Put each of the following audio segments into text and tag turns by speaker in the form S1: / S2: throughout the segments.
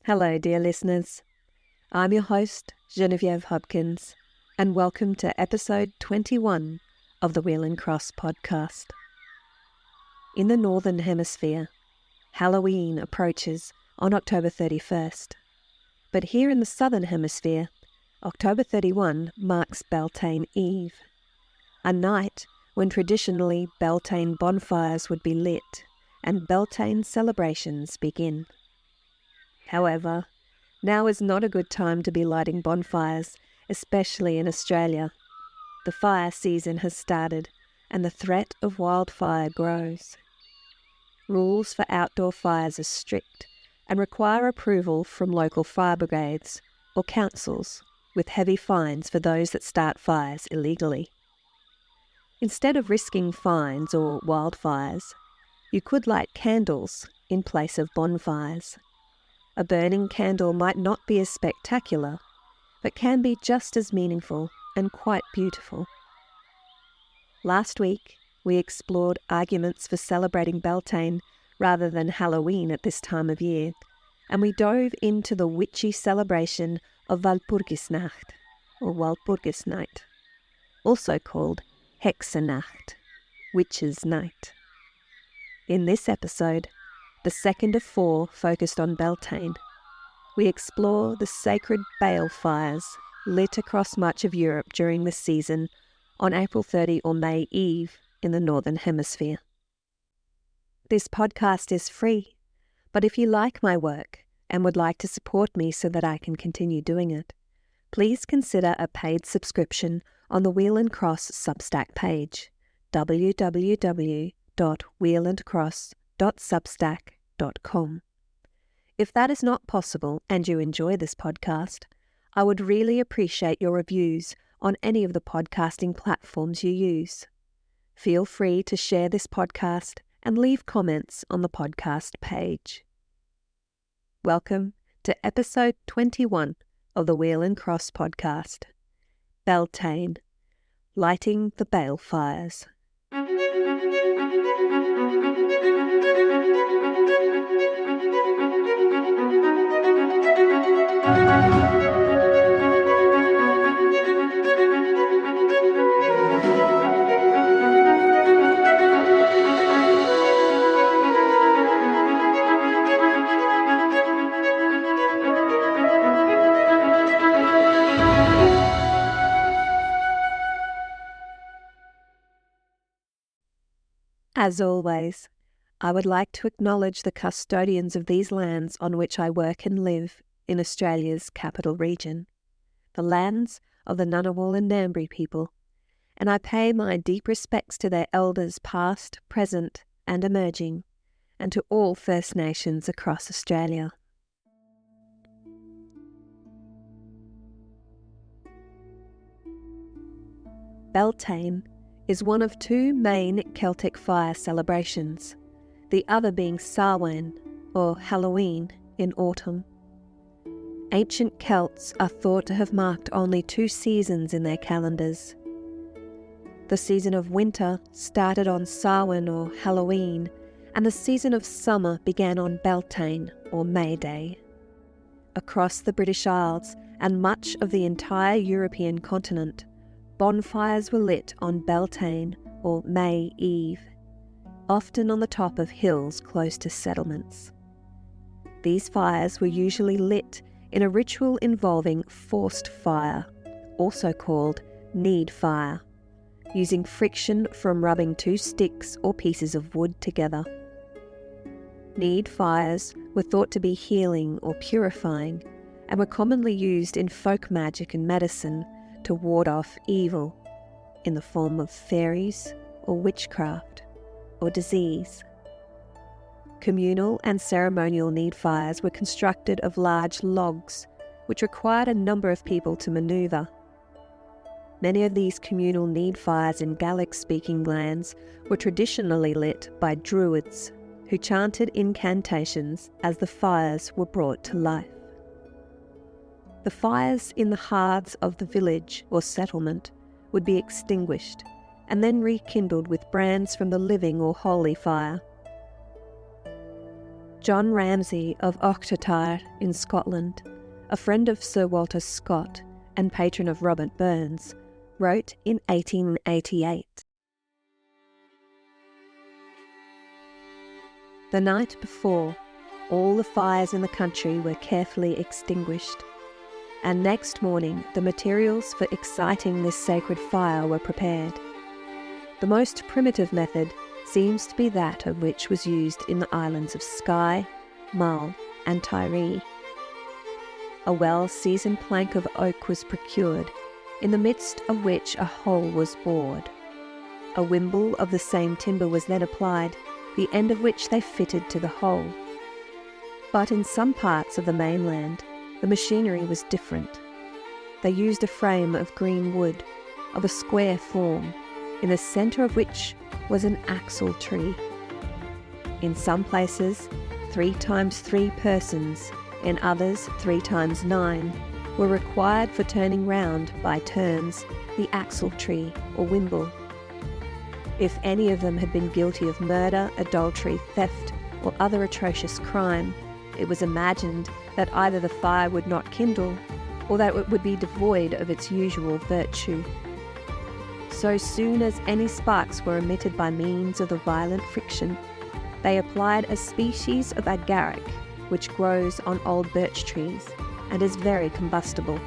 S1: Hello, dear listeners. I'm your host, Genevieve Hopkins, and welcome to episode 21 of the Wheel and Cross podcast. In the Northern Hemisphere, Halloween approaches on October 31st. But here in the Southern Hemisphere, October 31 marks Beltane Eve, a night when traditionally Beltane bonfires would be lit and Beltane celebrations begin. However, now is not a good time to be lighting bonfires, especially in Australia. The fire season has started and the threat of wildfire grows. Rules for outdoor fires are strict and require approval from local fire brigades or councils, with heavy fines for those that start fires illegally. Instead of risking fines or wildfires, you could light candles in place of bonfires. A burning candle might not be as spectacular, but can be just as meaningful and quite beautiful. Last week, we explored arguments for celebrating Beltane rather than Halloween at this time of year, and we dove into the witchy celebration of Walpurgisnacht, or Walpurgis Night, also called Hexanacht, Witch's Night. In this episode, the second of 4 focused on Beltane, we explore the sacred Balefires lit across much of Europe during this season on April 30 or May Eve in the Northern Hemisphere. This podcast is free, but if you like my work and would like to support me so that I can continue doing it, please consider a paid subscription on the Wheel and Cross Substack page, www.wheelandcross.substack.com. If that is not possible and you enjoy this podcast, I would really appreciate your reviews on any of the podcasting platforms you use. Feel free to share this podcast and leave comments on the podcast page. Welcome to episode 21 of the Wheel and Cross podcast, Beltane, Lighting the Balefires. As always, I would like to acknowledge the custodians of these lands on which I work and live in Australia's capital region, the lands of the Ngunnawal and Ngambri people, and I pay my deep respects to their elders past, present and emerging, and to all First Nations across Australia. Beltane is one of 2 main Celtic fire celebrations, the other being Samhain, or Halloween, in autumn. Ancient Celts are thought to have marked only 2 seasons in their calendars. The season of winter started on Samhain or Halloween, and the season of summer began on Beltane or May Day. Across the British Isles and much of the entire European continent, bonfires were lit on Beltane or May Eve, often on the top of hills close to settlements. These fires were usually lit in a ritual involving forced fire, also called need fire, using friction from rubbing 2 sticks or pieces of wood together. Need fires were thought to be healing or purifying and were commonly used in folk magic and medicine to ward off evil in the form of fairies or witchcraft or disease. Communal and ceremonial need fires were constructed of large logs, which required a number of people to manoeuvre. Many of these communal need fires in Gaelic-speaking lands were traditionally lit by druids, who chanted incantations as the fires were brought to life. The fires in the hearths of the village or settlement would be extinguished and then rekindled with brands from the living or holy fire. John Ramsay of Ochtertyre in Scotland, a friend of Sir Walter Scott and patron of Robert Burns, wrote in 1888. The night before, all the fires in the country were carefully extinguished, and next morning the materials for exciting this sacred fire were prepared. The most primitive method seems to be that of which was used in the islands of Skye, Mull and Tiree. A well-seasoned plank of oak was procured, in the midst of which a hole was bored. A wimble of the same timber was then applied, the end of which they fitted to the hole. But in some parts of the mainland, the machinery was different. They used a frame of green wood, of a square form, in the centre of which was an axle tree. In some places, 3 times 3 persons, in others 3 times 9, were required for turning round, by turns, the axle tree or wimble. If any of them had been guilty of murder, adultery, theft, or other atrocious crime, it was imagined that either the fire would not kindle, or that it would be devoid of its usual virtue. So soon as any sparks were emitted by means of the violent friction, they applied a species of agaric, which grows on old birch trees, and is very combustible.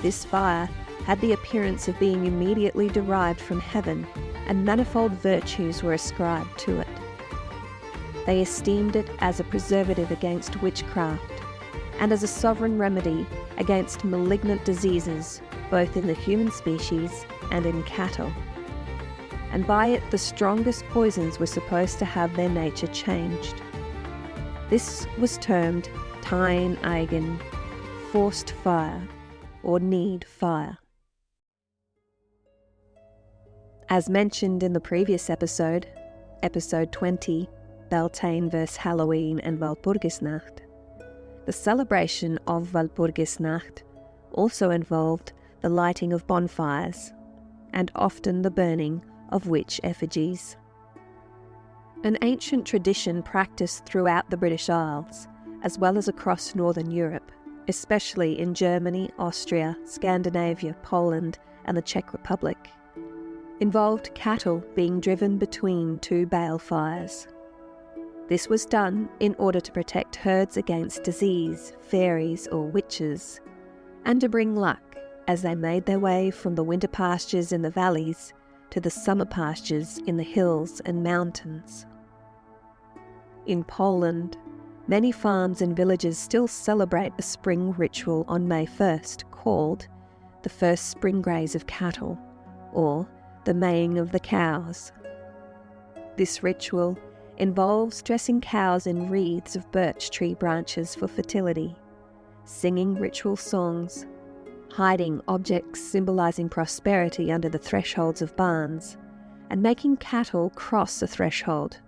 S1: This fire had the appearance of being immediately derived from heaven, and manifold virtues were ascribed to it. They esteemed it as a preservative against witchcraft, and as a sovereign remedy against malignant diseases, both in the human species and in cattle. And by it the strongest poisons were supposed to have their nature changed. This was termed Tyne Eigen, forced fire, or need fire. As mentioned in the previous episode, episode 20, Beltane vs. Halloween and Walpurgisnacht, the celebration of Walpurgisnacht also involved the lighting of bonfires, and often the burning of witch effigies. An ancient tradition practiced throughout the British Isles, as well as across northern Europe, especially in Germany, Austria, Scandinavia, Poland, and the Czech Republic, involved cattle being driven between 2 balefires. This was done in order to protect herds against disease, fairies, or witches, and to bring luck as they made their way from the winter pastures in the valleys to the summer pastures in the hills and mountains. In Poland, many farms and villages still celebrate a spring ritual on May 1st called the first spring graze of cattle, or the maying of the cows. This ritual involves dressing cows in wreaths of birch tree branches for fertility, singing ritual songs, hiding objects symbolizing prosperity under the thresholds of barns, and making cattle cross a threshold,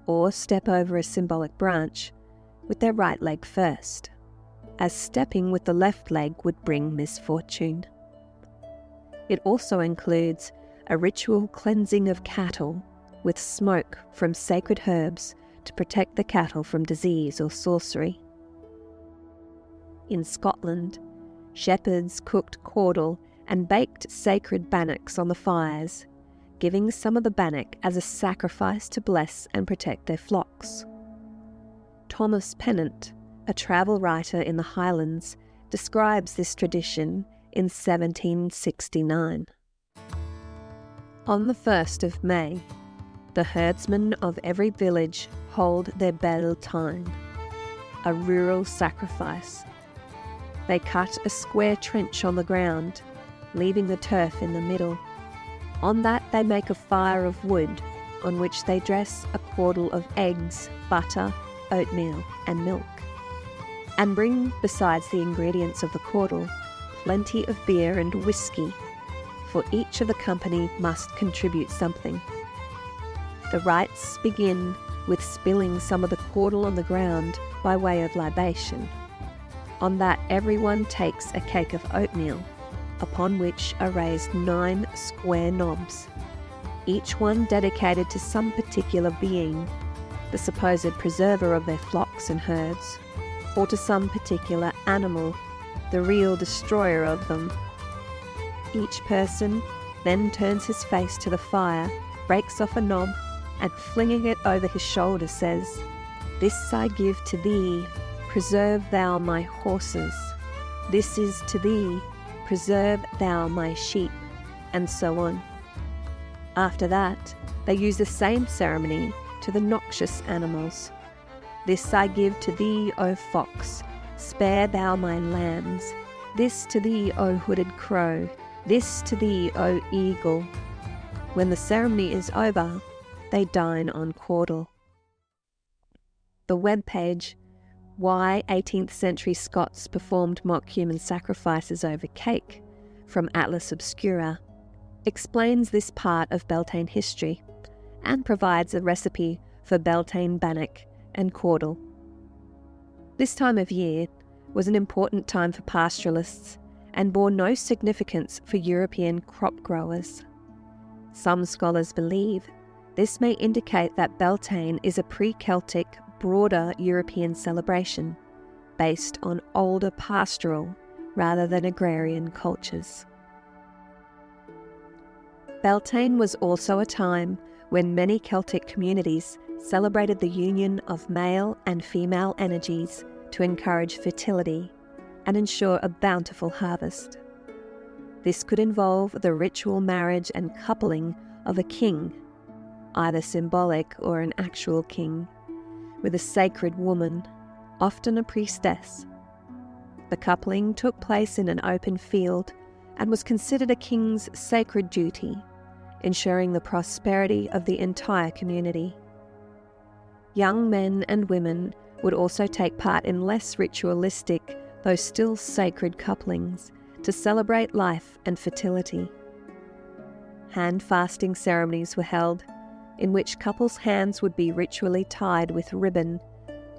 S1: or step over a symbolic branch, with their right leg first, as stepping with the left leg would bring misfortune. It also includes a ritual cleansing of cattle with smoke from sacred herbs to protect the cattle from disease or sorcery. In Scotland, shepherds cooked caudle and baked sacred bannocks on the fires, giving some of the bannock as a sacrifice to bless and protect their flocks. Thomas Pennant, a travel writer in the Highlands, describes this tradition in 1769. On the 1st of May, the herdsmen of every village hold their Beltane, a rural sacrifice. They cut a square trench on the ground, leaving the turf in the middle. On that they make a fire of wood, on which they dress a caudle of eggs, butter, oatmeal and milk, and bring, besides the ingredients of the caudle, plenty of beer and whiskey, for each of the company must contribute something. The rites begin with spilling some of the caudle on the ground by way of libation. On that everyone takes a cake of oatmeal, upon which are raised 9 square knobs, each one dedicated to some particular being, the supposed preserver of their flocks and herds, or to some particular animal, the real destroyer of them. Each person then turns his face to the fire, breaks off a knob, and flinging it over his shoulder says, "This I give to thee, preserve thou my horses. This is to thee, preserve thou my sheep," and so on. After that, they use the same ceremony to the noxious animals. "This I give to thee, O fox, spare thou my lambs. This to thee, O hooded crow, this to thee, O eagle." When the ceremony is over, they dine on caudle. The webpage "Why 18th Century Scots Performed Mock Human Sacrifices Over Cake" from Atlas Obscura explains this part of Beltane history and provides a recipe for Beltane bannock and caudle. This time of year was an important time for pastoralists and bore no significance for European crop growers. Some scholars believe this may indicate that Beltane is a pre-Celtic, broader European celebration based on older pastoral rather than agrarian cultures. Beltane was also a time when many Celtic communities celebrated the union of male and female energies to encourage fertility and ensure a bountiful harvest. This could involve the ritual marriage and coupling of a king, either symbolic or an actual king, with a sacred woman, often a priestess. The coupling took place in an open field and was considered a king's sacred duty, ensuring the prosperity of the entire community. Young men and women would also take part in less ritualistic, though still sacred couplings to celebrate life and fertility. Hand-fasting ceremonies were held, in which couples' hands would be ritually tied with ribbon,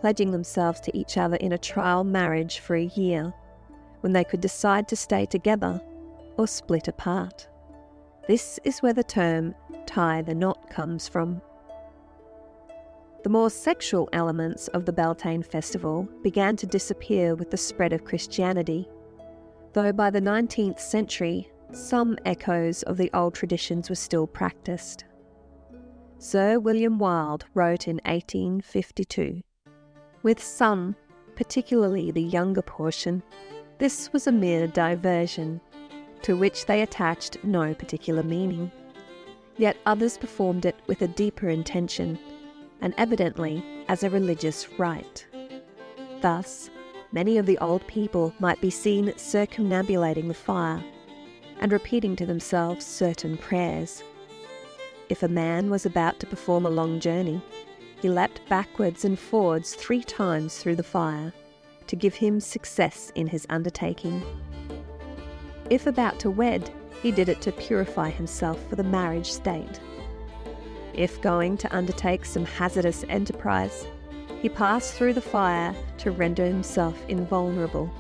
S1: pledging themselves to each other in a trial marriage for a year, when they could decide to stay together or split apart. This is where the term "tie the knot" comes from. The more sexual elements of the Beltane festival began to disappear with the spread of Christianity, though by the 19th century some echoes of the old traditions were still practiced. Sir William Wilde wrote in 1852, "With some, particularly the younger portion, this was a mere diversion, to which they attached no particular meaning. Yet others performed it with a deeper intention, and evidently as a religious rite. Thus, many of the old people might be seen circumambulating the fire, and repeating to themselves certain prayers. If a man was about to perform a long journey, he leapt backwards and forwards 3 times through the fire, to give him success in his undertaking. If about to wed, he did it to purify himself for the marriage state. If going to undertake some hazardous enterprise, he passed through the fire to render himself invulnerable.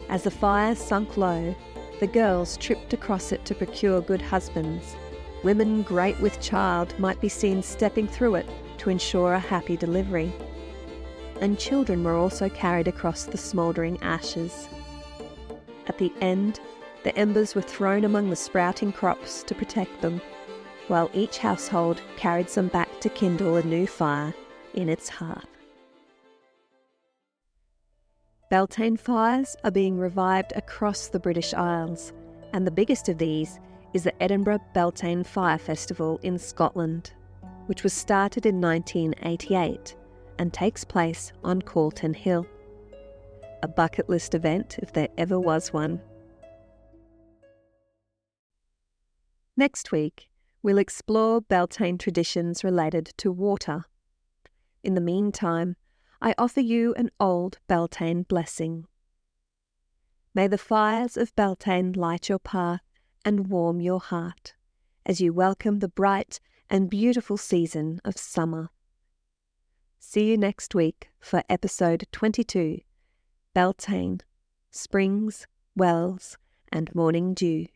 S1: As the fire sunk low, the girls tripped across it to procure good husbands. Women great with child might be seen stepping through it to ensure a happy delivery. And children were also carried across the smouldering ashes. At the end, the embers were thrown among the sprouting crops to protect them, while each household carried some back to kindle a new fire in its hearth. Beltane fires are being revived across the British Isles, and the biggest of these is the Edinburgh Beltane Fire Festival in Scotland, which was started in 1988 and takes place on Calton Hill. A bucket list event if there ever was one. Next week, we'll explore Beltane traditions related to water. In the meantime, I offer you an old Beltane blessing. May the fires of Beltane light your path and warm your heart as you welcome the bright and beautiful season of summer. See you next week for episode 22, Beltane, Springs, Wells, and Morning Dew.